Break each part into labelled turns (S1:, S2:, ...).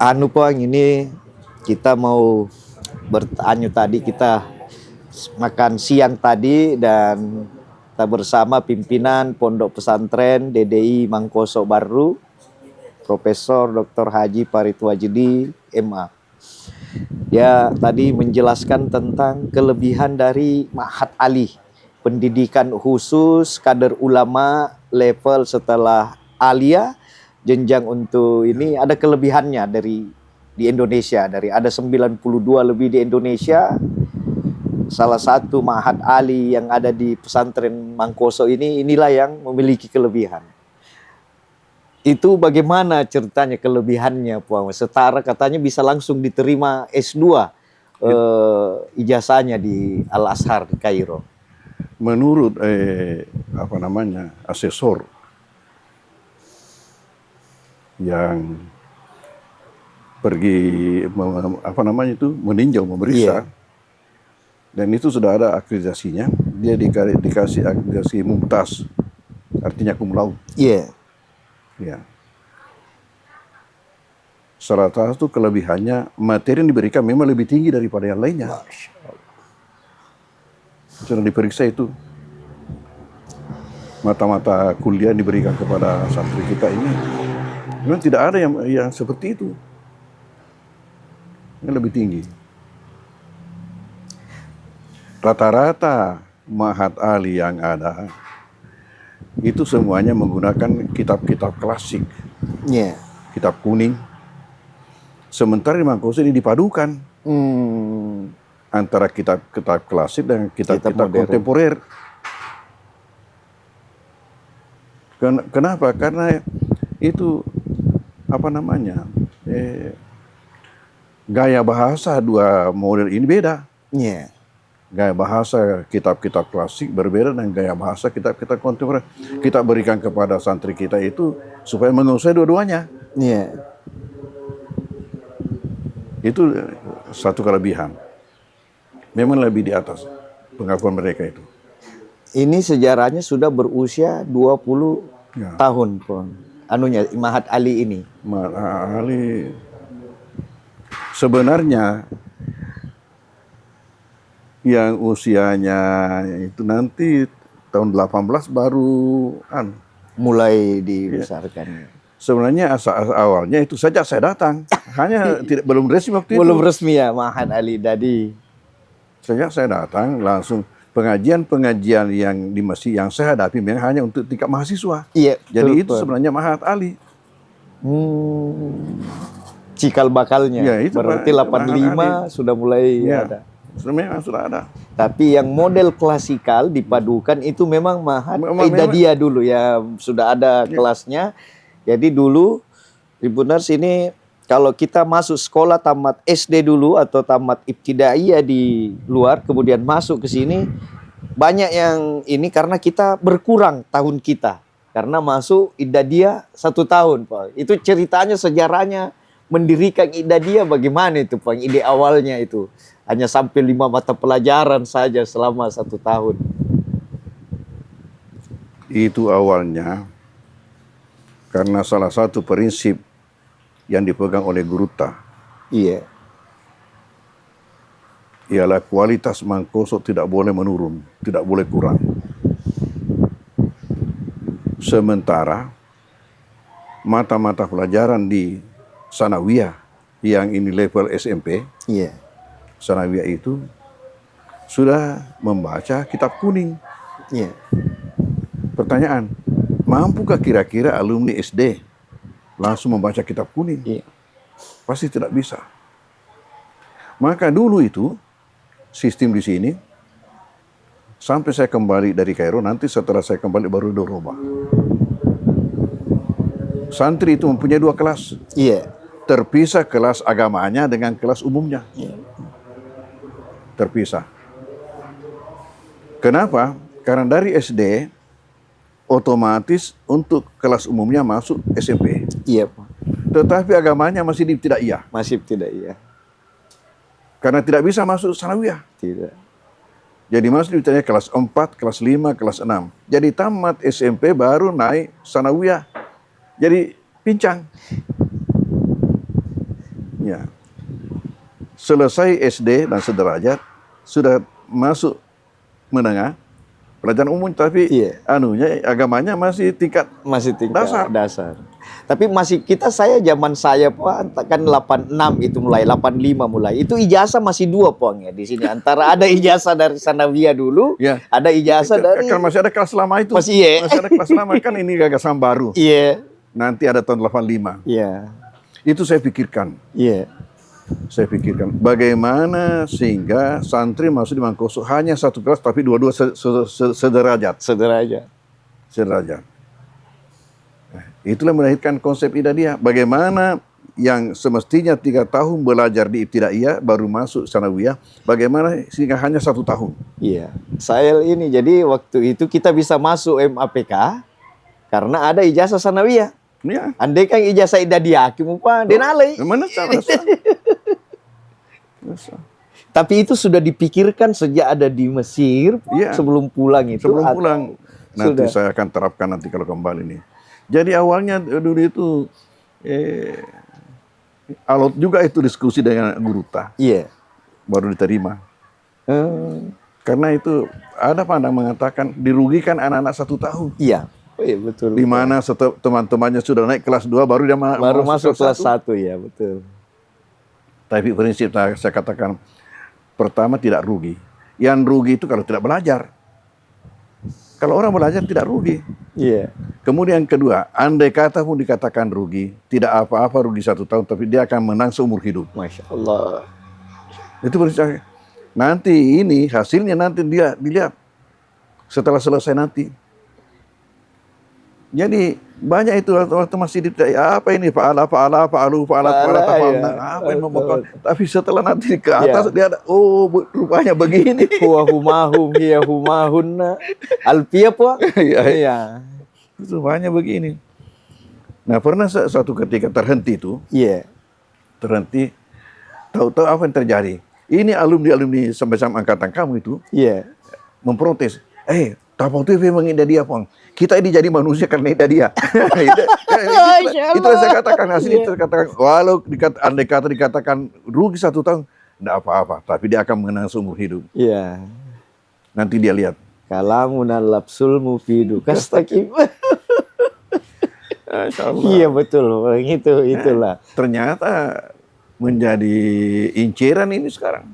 S1: Anu Pang, ini kita mau bertanya tadi, kita makan siang tadi dan kita bersama pimpinan Pondok Pesantren DDI Mangkoso Baru, Profesor Dr. Haji Farid Wajidi, MA. Dia tadi menjelaskan tentang kelebihan dari Ma'had Ali, pendidikan khusus kader ulama level setelah alia, jenjang untuk ini ada kelebihannya di Indonesia. Dari ada 92 lebih di Indonesia, salah satu Ma'had Ali yang ada di pesantren Mangkoso inilah yang memiliki kelebihan. Itu bagaimana ceritanya kelebihannya, Puang? Setara katanya bisa langsung diterima S2 ijazahnya di Al-Azhar di Kairo.
S2: Menurut asesor yang pergi meninjau, memeriksa, dan itu sudah ada akreditasinya. Dia dikasih akreditasi mumtaz, artinya cum laude. Ya. Salah satu kelebihannya, materi yang diberikan memang lebih tinggi daripada yang lainnya. Sudah diperiksa itu. Mata-mata kuliah yang diberikan kepada santri kita ini, memang tidak ada yang seperti itu. Yang lebih tinggi. Rata-rata Ma'had Ali yang ada, itu semuanya menggunakan kitab-kitab klasik. Kitab kuning. Sementara di Mangkoso ini dipadukan antara kitab-kitab klasik dan kitab-kitab kontemporer. Kenapa? Karena itu gaya bahasa dua model ini beda. Gaya bahasa kitab-kitab klasik berbeda dengan gaya bahasa kitab-kitab kontemporer. Kita berikan kepada santri kita itu supaya menguasai dua-duanya. Itu satu kelebihan. Memang lebih di atas pengakuan mereka itu.
S1: Ini sejarahnya sudah berusia 20 tahun, Pon. Ma'had Ali ini.
S2: Ma'had Ali sebenarnya yang usianya itu nanti tahun 18 baru
S1: mulai dibesarkan.
S2: Sebenarnya awalnya itu saja saya datang, hanya belum resmi waktu itu.
S1: Belum resmi ya Ma'had Ali tadi.
S2: Sejak saya datang langsung pengajian yang di masjid yang saya hadapi memang hanya untuk tingkat mahasiswa. Jadi itu sebenarnya Ma'had Ali.
S1: Cikal bakalnya.
S2: Ya, itu
S1: berarti 85 sudah mulai ada.
S2: Memang sudah ada.
S1: Tapi yang model klasikal dipadukan itu memang Ma'had Idadiyah dulu ya, sudah ada kelasnya. Jadi dulu Tribuners ini kalau kita masuk sekolah tamat SD dulu atau tamat ibtidaiyah di luar, kemudian masuk ke sini, banyak yang ini karena kita berkurang tahun kita. Karena masuk Idadiyah 1 tahun, Pak. Itu ceritanya, sejarahnya mendirikan Idadiyah bagaimana itu, Pak? Ide awalnya itu. Hanya sampai 5 mata pelajaran saja selama 1 tahun.
S2: Itu awalnya karena salah satu prinsip yang dipegang oleh Guruta. Ialah kualitas Mangkoso tidak boleh menurun, tidak boleh kurang. Sementara mata-mata pelajaran di Sanawiyah yang ini level SMP, Sanawiyah itu sudah membaca kitab kuning. Pertanyaan, mampukah kira-kira alumni SD langsung membaca kitab kuning? Pasti tidak bisa. Maka dulu itu sistem di sini sampai saya kembali dari Kairo, nanti setelah saya kembali baru dirubah. Santri itu mempunyai 2 kelas. Terpisah kelas agamanya dengan kelas umumnya. Terpisah. Kenapa? Karena dari SD otomatis untuk kelas umumnya masuk SMP.
S1: Pak.
S2: Tetapi agamanya masih di ibtidaiyah.
S1: Masih ibtidaiyah.
S2: Karena tidak bisa masuk sanawiyah.
S1: Tidak.
S2: Jadi masuk ibtidaiyah kelas 4, kelas 5, kelas 6. Jadi tamat SMP baru naik sanawiyah. Jadi pincang. Ya. Selesai SD dan sederajat, sudah masuk menengah, pelajaran umum, tapi
S1: Iya.
S2: agamanya masih tingkat
S1: Masih tingkat
S2: dasar.
S1: dasar. Tapi masih saya zaman saya Pak kan 86 itu mulai 85 mulai. Itu ijazah masih 2 Poang ya di sini. Antara ada ijazah dari sanawiyah dulu,
S2: Ya.
S1: ada ijazah dari
S2: Kan masih ada kelas lama itu.
S1: Masih, iya.
S2: Masih ada kelas lama, kan ini gagasan baru.
S1: Iya.
S2: Nanti ada tahun 85.
S1: Iya.
S2: Itu saya pikirkan.
S1: Iya.
S2: Saya pikirkan bagaimana sehingga santri masuk di Mangkoso hanya satu kelas tapi dua-dua sederajat.
S1: Sederajat.
S2: Sederajat. Itulah melahirkan konsep Idadiyah. Bagaimana yang semestinya 3 tahun belajar di Ibtidaiyah baru masuk sanawiyah, bagaimana sehingga hanya 1 tahun.
S1: Iya. Saya ini jadi waktu itu kita bisa masuk MAPK karena ada ijazah sanawiyah.
S2: Ya.
S1: Andai kan ijazah Idadiyah, Pak denalai.
S2: Mana cara?
S1: Tapi itu sudah dipikirkan sejak ada di Mesir,
S2: Iya.
S1: sebelum pulang itu.
S2: Sebelum pulang, nanti
S1: Sudah.
S2: saya akan terapkan nanti kalau kembali nih. Jadi awalnya dulu itu alot juga itu diskusi dengan guru ta,
S1: Iya.
S2: baru diterima. Karena itu ada pandang mengatakan dirugikan anak-anak 1 tahun.
S1: Iya. Oh, iya betul.
S2: Di mana teman-temannya sudah naik kelas 2 baru dia
S1: Baru masuk kelas
S2: 1.
S1: 1 ya, betul.
S2: Tapi prinsip saya katakan pertama tidak rugi. Yang rugi itu kalau tidak belajar. Kalau orang belajar tidak rugi.
S1: Iya.
S2: Kemudian yang kedua, andai kata pun dikatakan rugi, tidak apa-apa rugi 1 tahun, tapi dia akan menang seumur hidup.
S1: Masya Allah.
S2: Itu prinsip. Nanti ini hasilnya nanti dia dilihat setelah selesai nanti. Jadi banyak itu waktu masih apa ini apa yang membuka. Tapi setelah nanti ke atas dia ada rupanya begini.
S1: Huwa humahum hiya humahunna. Alfiyah Pak. Iya.
S2: Itu banyak begini. Nah pernah suatu ketika terhenti itu.
S1: Iya.
S2: Terhenti. Tahu-tahu apa yang terjadi? Ini alumni sampai angkatan kamu itu.
S1: Iya.
S2: Memprotes. Tapau TV mengindah dia, Pong. Kita ini jadi manusia karena indah dia. Itu yang saya katakan. Hasil itu katakan. Walau andai kata dikatakan rugi 1 tahun, tidak apa-apa. Tapi dia akan mengenang seumur hidup.
S1: Iya.
S2: Nanti dia lihat.
S1: Kalamun al-lapsul mufidu kastaqim. Iya betul. Itulah.
S2: Ternyata menjadi inceran ini sekarang.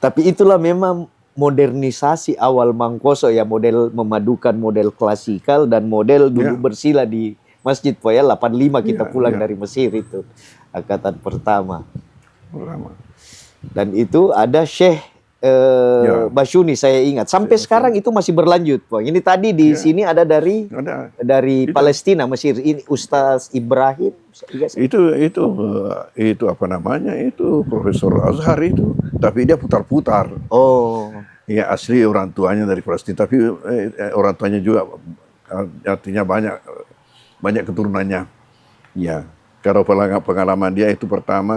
S1: Tapi itulah memang modernisasi awal Mangkoso ya, model memadukan model klasikal dan model duduk bersila di Masjid Poya 85 kita pulang dari Mesir itu angkatan pertama. Dan itu ada Syekh Basyuni saya ingat sampai sekarang itu masih berlanjut Pak. Ini tadi di sini ada dari Palestina Mesir ini Ustaz Ibrahim.
S2: Itu apa namanya? Itu Profesor Azhar itu. Tapi dia putar-putar.
S1: Oh.
S2: Ya asli orang tuanya dari Palestina, tapi orang tuanya juga artinya banyak keturunannya. Ya, kalau pengalaman dia itu pertama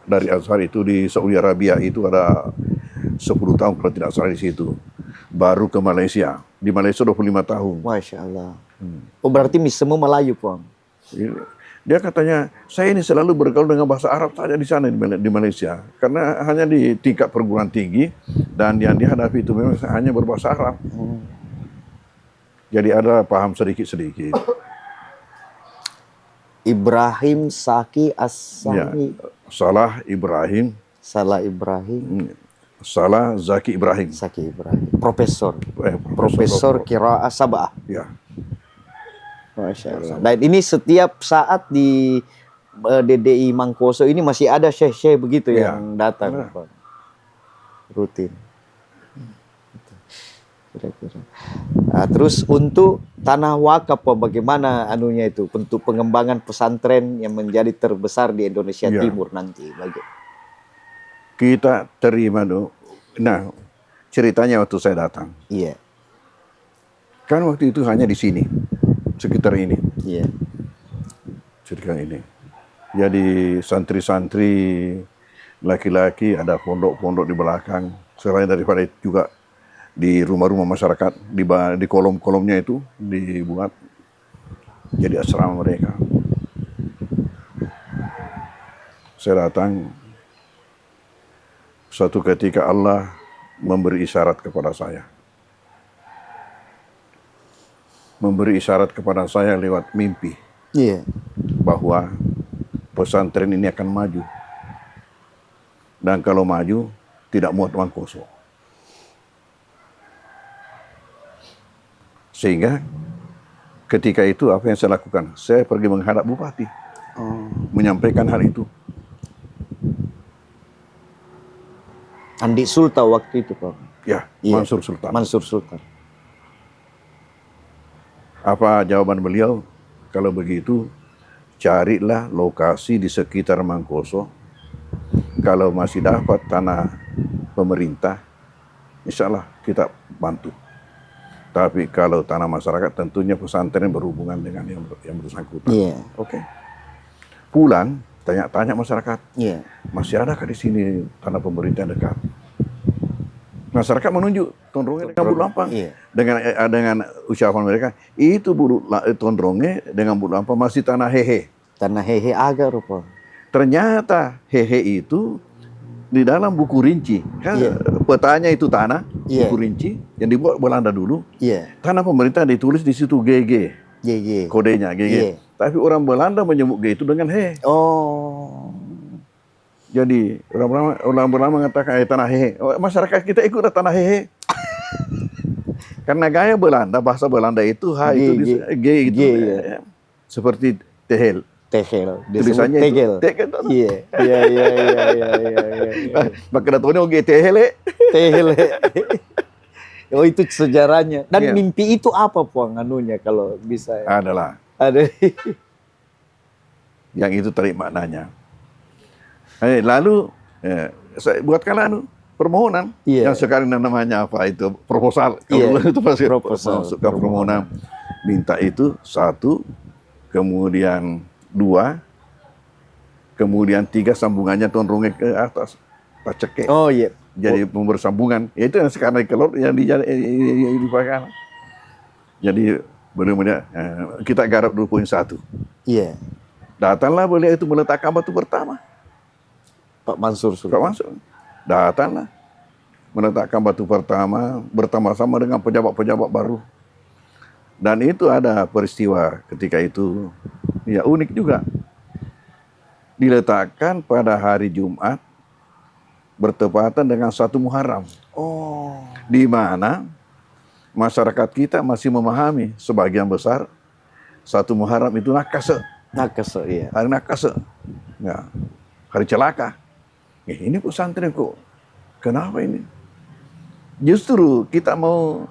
S2: dari Azhar itu di Saudi Arabia itu ada 10 tahun kalau tidak salah di situ. Baru ke Malaysia. Di Malaysia 25 tahun.
S1: Masya Allah. Oh berarti semua Melayu Pak.
S2: Dia katanya, saya ini selalu bergaul dengan bahasa Arab saja di sana di Malaysia. Karena hanya di tingkat perguruan tinggi dan yang dihadapi itu memang hanya berbahasa Arab. Jadi ada paham sedikit-sedikit.
S1: Ibrahim Saki As-Sami.
S2: Ya, Salah Ibrahim.
S1: Salah Ibrahim.
S2: Salah Zaki Ibrahim.
S1: Saki Ibrahim. Profesor
S2: Profesor
S1: Qiraah Sab'ah.
S2: Ya.
S1: Masya Allah. Dan ini setiap saat di DDI Mangkoso ini masih ada syekh-syekh begitu yang datang. Pak. Rutin. Kira-kira. Nah, terus untuk tanah wakaf Pak, bagaimana anunya itu untuk pengembangan pesantren yang menjadi terbesar di Indonesia Timur nanti
S2: kita terima dong. Nah, ceritanya waktu saya datang.
S1: Iya.
S2: Kan waktu itu hanya di sini. Sekitar ini.
S1: Iya.
S2: Sekitar ini. Jadi santri-santri laki-laki ada pondok-pondok di belakang. Selain daripada itu juga di rumah-rumah masyarakat di kolom-kolomnya itu dibuat jadi asrama mereka. saya datang, suatu ketika Allah memberi isyarat kepada saya. Memberi isyarat kepada saya lewat mimpi.
S1: Iya.
S2: Bahwa pesantren ini akan maju. Dan kalau maju, tidak muat uang kosong. Sehingga ketika itu apa yang saya lakukan? Saya pergi menghadap bupati. Menyampaikan hal itu.
S1: Andi Sultan waktu itu, Pak.
S2: Ya,
S1: Iya.
S2: Mansur Sultan.
S1: Mansur Sultan.
S2: Apa jawaban beliau? Kalau begitu, carilah lokasi di sekitar Mangkoso. Kalau masih dapat tanah pemerintah, insya Allah kita bantu. Tapi kalau tanah masyarakat, tentunya pesantren berhubungan dengan yang bersangkutan.
S1: Iya.
S2: Oke. Pulang, tanya-tanya masyarakat,
S1: Iya.
S2: masih adakah di sini tanah pemerintah yang dekat? Masyarakat menunjuk Tondronge dengan Bulampang.
S1: Iya.
S2: Dengan ucapan mereka, itu Tondronge dengan Bulampang masih tanah hehe.
S1: Tanah hehe agak rupa.
S2: Ternyata hehe itu di dalam buku rinci. Kan
S1: Iya.
S2: petanya itu tanah,
S1: Iya.
S2: buku rinci yang dibuat Belanda dulu.
S1: Iya.
S2: Tanah pemerintah ditulis di situ GG,
S1: Iya.
S2: kodenya GG.
S1: Iya.
S2: Tapi orang Belanda menyebut G itu dengan he.
S1: Oh.
S2: Jadi orang Belanda mengatakan tanah hehe. Masyarakat kita ikut tanah hehe. Karena gaya Belanda, bahasa Belanda itu H itu G itu.
S1: G, ya.
S2: Seperti tehel.
S1: Tegel.
S2: Tulisannya
S1: tegel.
S2: itu. Tegel.
S1: Iya. Iya.
S2: Maka datangnya G tehel.
S1: Tegel. Oh, itu sejarahnya. Dan
S2: Iya.
S1: mimpi itu apa, Puang, anunya kalau bisa?
S2: Adalah
S1: Ada.
S2: yang itu tarik maknanya. Lalu saya buatkan permohonan.
S1: Iya.
S2: Yang sekarang namanya apa itu? Proposal.
S1: Iya.
S2: Kalau itu pasti
S1: Proposal.
S2: masuk ke permohonan. Minta itu 1, kemudian 2, kemudian 3 sambungannya Tondronge ke atas. Paceke.
S1: Oh iya.
S2: Jadi bersambungan. Ya itu yang sekarang kelor yang dipakai. Jadi benar-benar kita garap 2.1.
S1: Iya.
S2: Datanglah beliau itu meletakkan batu pertama.
S1: Pak Mansur
S2: Pak
S1: Sultan.
S2: Mansur. Datanglah meletakkan batu pertama bersama-sama dengan pejabat-pejabat baru. Dan itu ada peristiwa ketika itu, ya unik juga. Diletakkan pada hari Jumat bertepatan dengan 1 Muharram.
S1: Oh.
S2: Di mana masyarakat kita masih memahami sebagian besar 1 Muharram itu nakase.
S1: Nakase, iya.
S2: Hari nakase. Ya, hari celaka. Ini pesantren kok. Kenapa ini? Justru kita mau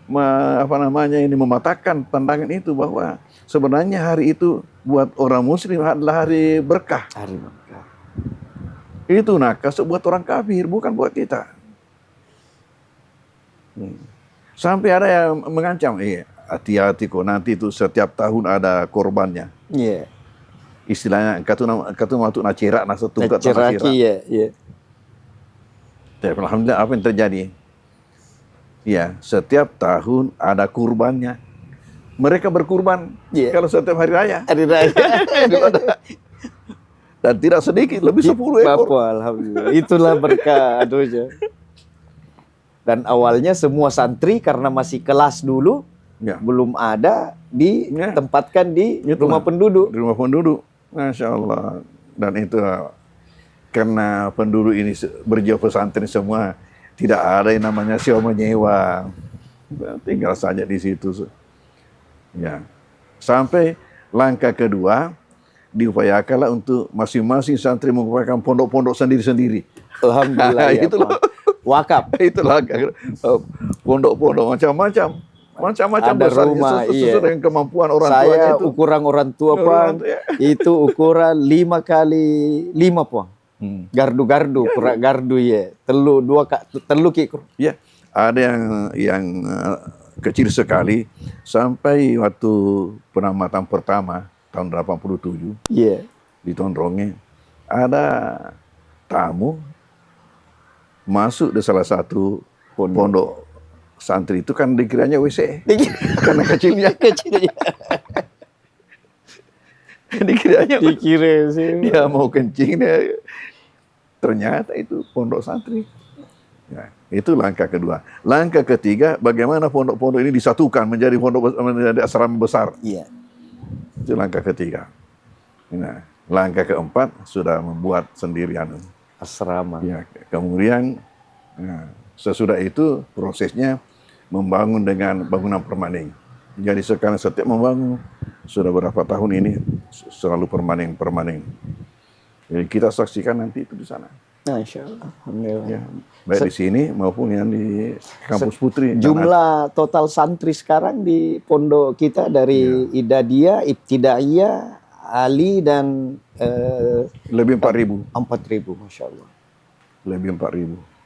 S2: mematahkan pandangan itu bahwa sebenarnya hari itu buat orang muslim adalah hari berkah.
S1: Hari berkah.
S2: Itu nakase buat orang kafir, bukan buat kita. Sampai ada yang mengancam, hati-hati kok nanti itu setiap tahun ada korbannya.
S1: Iya.
S2: Istilahnya katu matuk nacerak nasutungkat
S1: Ceraki, iya.
S2: Tapi alhamdulillah apa yang terjadi? Ya, setiap tahun ada kurbannya. Mereka berkurban kalau setiap hari raya.
S1: Hari raya.
S2: Dan tidak sedikit, lebih 10 ekor.
S1: Bapak, alhamdulillah. Itulah berkah aduhnya. Dan awalnya semua santri karena masih kelas dulu, belum ada ditempatkan di rumah penduduk.
S2: Di rumah penduduk. Masya Allah. Dan itu karena penduduk ini berjiwa pesantren semua, tidak ada yang namanya sewa menyewa. Tinggal saja di situ. Ya. Sampai langkah kedua, diupayakanlah untuk masing-masing santri mengupayakan pondok-pondok sendiri-sendiri.
S1: Alhamdulillah. Ya,
S2: itulah
S1: wakaf.
S2: Itulah pondok-pondok macam-macam. Macam-macam
S1: ada
S2: besar
S1: rumah,
S2: sesuai dengan kemampuan orang tuanya
S1: saya
S2: itu.
S1: ukuran orang tua, Pak, itu ukuran 5 kali 5, Pak. Gardu-gardu, ukuran gardu ya. Telu ki.
S2: Ya, ada yang kecil sekali sampai waktu penamatan pertama tahun 87.
S1: Iya.
S2: Di Tondronge ada tamu masuk di salah satu pondok santri itu kan dikiranya WC karena kecilnya. Dikiranya
S1: Dikira sih.
S2: dia mau kencing, ternyata itu pondok santri. Ya, itu langkah kedua. Langkah ketiga, bagaimana pondok-pondok ini disatukan menjadi menjadi asrama besar.
S1: Iya.
S2: Itu langkah ketiga. Nah, langkah keempat sudah membuat sendirian.
S1: Asrama.
S2: Ya, kemudian sesudah itu prosesnya membangun dengan bangunan permanen. Jadi sekarang setiap membangun sudah berapa tahun ini selalu permanen. Jadi kita saksikan nanti itu di sana.
S1: Nah, insya Allah. Alhamdulillah.
S2: Ya, baik di sini maupun yang di kampus Putri.
S1: Jumlah total santri sekarang di pondok kita dari Idadiyah, Ibtidaiyah, Ali dan
S2: lebih 4.000.
S1: 4.000, Masya Allah.
S2: Lebih 4.000.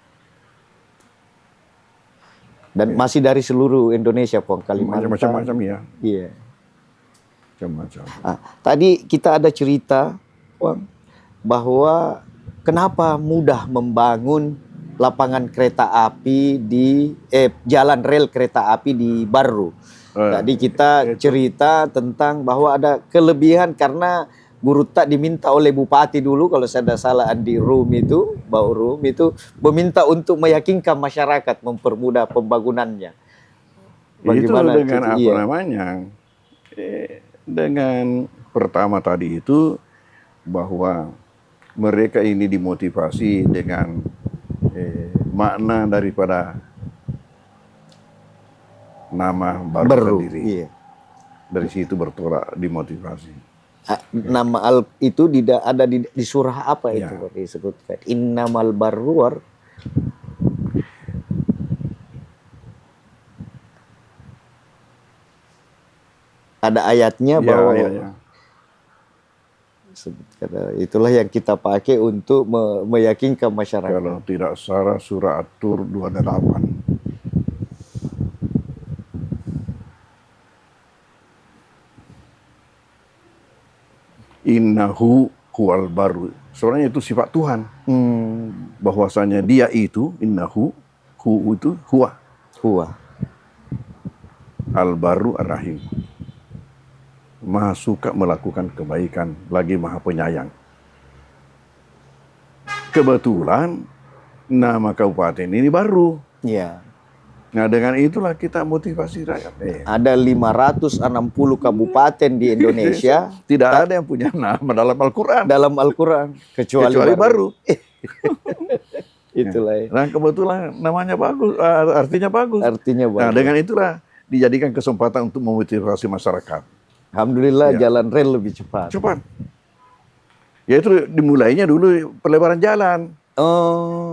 S1: Dan masih dari seluruh Indonesia, Pong, Kalimantan.
S2: Macam-macam ya.
S1: Iya.
S2: Macam-macam.
S1: Tadi kita ada cerita, Pong, bahwa kenapa mudah membangun lapangan kereta api di jalan rel kereta api di Barru. Tadi kita cerita tentang bahwa ada kelebihan karena Guru Tak diminta oleh Bupati dulu, kalau saya tidak salah, Andi Rum itu, Bau Rum itu meminta untuk meyakinkan masyarakat, mempermudah pembangunannya.
S2: Bagaimana itu dengan apa namanya? Dengan pertama tadi itu bahwa mereka ini dimotivasi dengan makna daripada nama baru sendiri. Iya. Dari situ bertolak dimotivasi.
S1: Nama itu tidak ada di surah apa itu disebutkan? Innamal barruar. Ada ayatnya bahwa itulah yang kita pakai untuk meyakinkan masyarakat.
S2: Kalau tidak salah surah At-Tur 28. Innahu huwal baru. Sebenarnya itu sifat Tuhan. Bahwasanya dia itu, innahu, hu itu huwa. Al-baru ar-rahim. Maha suka melakukan kebaikan, lagi maha penyayang. Kebetulan nama kabupaten ini baru.
S1: Iya.
S2: Nah, dengan itulah kita motivasi rakyat.
S1: Ada 560 kabupaten di Indonesia.
S2: Tidak ada yang punya nama dalam Al-Quran.
S1: Dalam Al-Quran. Kecuali baru. Itulah.
S2: Nah, kebetulan namanya bagus, artinya bagus. Nah, dengan itulah dijadikan kesempatan untuk memotivasi masyarakat.
S1: Alhamdulillah jalan rel lebih cepat.
S2: Ya itu dimulainya dulu pelebaran jalan.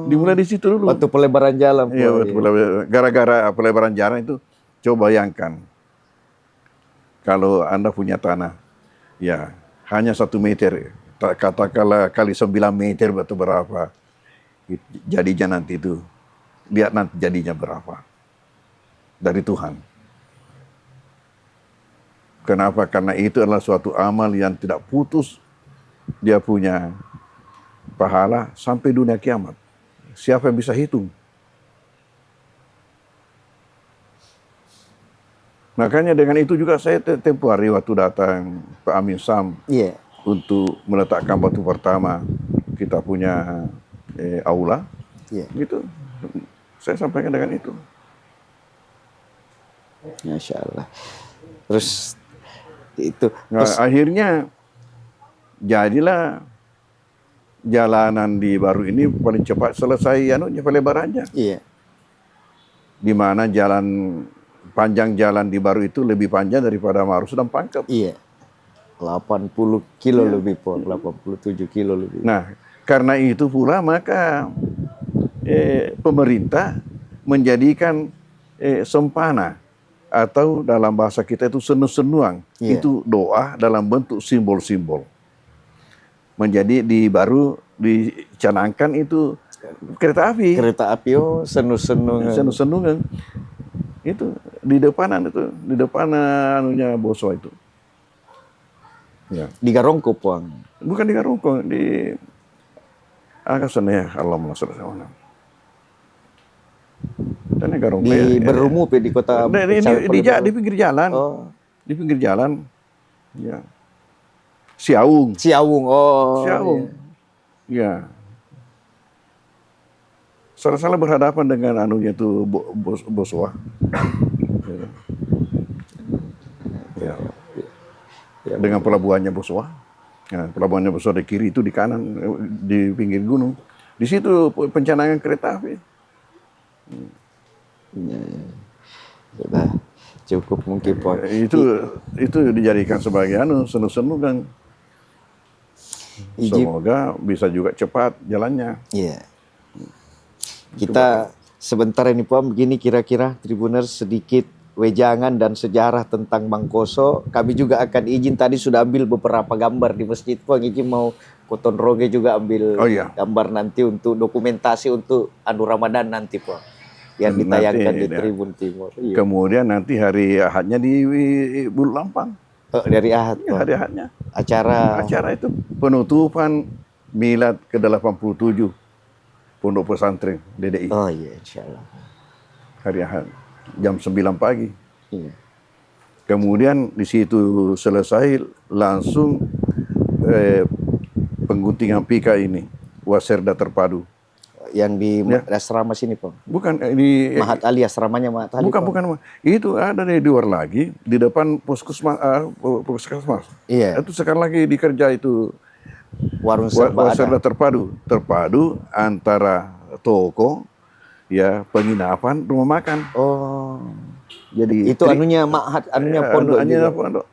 S2: Dimulai di situ dulu.
S1: Waktu pelebaran jalan.
S2: Iya, gara-gara pelebaran jalan itu, coba bayangkan. Kalau Anda punya tanah, ya hanya 1 meter, katakanlah kali 9 meter atau berapa, jadinya nanti itu, lihat nanti jadinya berapa. Dari Tuhan. Kenapa? Karena itu adalah suatu amal yang tidak putus. Dia punya pahala sampai dunia kiamat. Siapa yang bisa hitung? Makanya dengan itu juga saya tempoh hari waktu datang Pak Amin Sam untuk meletakkan batu pertama kita punya aula. Gitu. Saya sampaikan dengan itu.
S1: Masya Allah. Terus itu.
S2: Nah, akhirnya jadilah jalanan di Baru ini paling cepat selesai pelebarannya.
S1: Iya.
S2: Di mana panjang jalan di Baru itu lebih panjang daripada Marus dan Pangkep.
S1: Iya. 80 kilo lebih, 87 kilo lebih.
S2: Nah, karena itu pula maka pemerintah menjadikan sempana atau dalam bahasa kita itu senu-senuang. Itu doa dalam bentuk simbol-simbol. Menjadi di Baru dicanangkan itu kereta api.
S1: Kereta api, senu-senungan.
S2: Senu-senungan. Itu di depanan anunya Boso itu. Ya.
S1: Di Garongko, Puang.
S2: Bukan di Garongko, di Akasannya Allahumma sholli alaihi wasallam.
S1: Di Berumu di kota
S2: di pinggir jalan. Di pinggir jalan. Ya. Siaung.
S1: Siawung. Oh.
S2: Siaung. Ya. Salah-salah berhadapan dengan anunya itu Boswa. Ya. Dengan pelabuhannya Boswa. Ya, pelabuhannya Boswa di kiri, itu di kanan, di pinggir gunung. Di situ pencanangan kereta api.
S1: Sudah cukup mungkin Pak.
S2: Itu dijadikan sebagai senu-senu dan semoga bisa juga cepat jalannya.
S1: Iya. Kita sebentar ini Pak, begini kira-kira Tribuners sedikit wejangan dan sejarah tentang Mangkoso. Kami juga akan izin, tadi sudah ambil beberapa gambar di masjid Pak. Izin mau Koton Roge juga ambil gambar nanti untuk dokumentasi untuk Anu Ramadan nanti Pak, yang ditayangkan di Tribun Timur. Iya.
S2: Kemudian nanti hari Ahadnya di Bulu Lampang.
S1: Dari Ahad Pak.
S2: Hari Ahadnya.
S1: Acara
S2: itu penutupan milad ke-87 Pondok Pesantren DDI.
S1: Oh iya, insyaallah.
S2: Hari Ahad jam 9 pagi.
S1: Iya.
S2: Kemudian di situ selesai langsung pengguntingan pika ini, Waserda terpadu.
S1: Yang di asrama sini Pak.
S2: Bukan di
S1: Mahat Ali, asramanya Mahat Ali.
S2: Bukan. Itu ada di luar lagi di depan puskesmas.
S1: Iya.
S2: Itu sekarang lagi dikerja itu
S1: Warung serba
S2: Waserda
S1: ada.
S2: terpadu antara toko, ya, penginapan, rumah makan.
S1: Oh. Jadi itu anunya Mahat, anunya pondok juga.
S2: Pondok.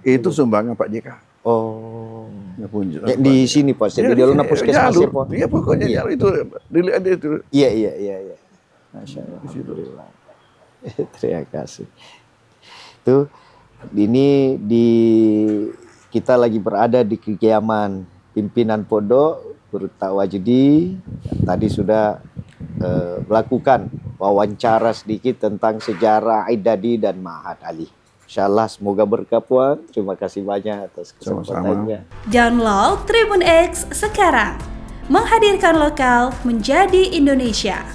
S2: Itu sumbangan Pak JK.
S1: Oh.
S2: Ya,
S1: di sini Pak, jadi di Aluna Puskesmas ya Pak.
S2: Iya, pokoknya itu dilihat itu.
S1: Iya. Masya Allah. Alhamdulillah. Terima kasih. Tuh, ini kita lagi berada di kediaman pimpinan pondok Guru Wajidi. Tadi sudah melakukan wawancara sedikit tentang sejarah Aidadi dan Mahat Ali. Insyaallah semoga berkah Puan. Terima kasih banyak atas kesempatannya.
S3: Download Tribun X sekarang. Menghadirkan lokal menjadi Indonesia.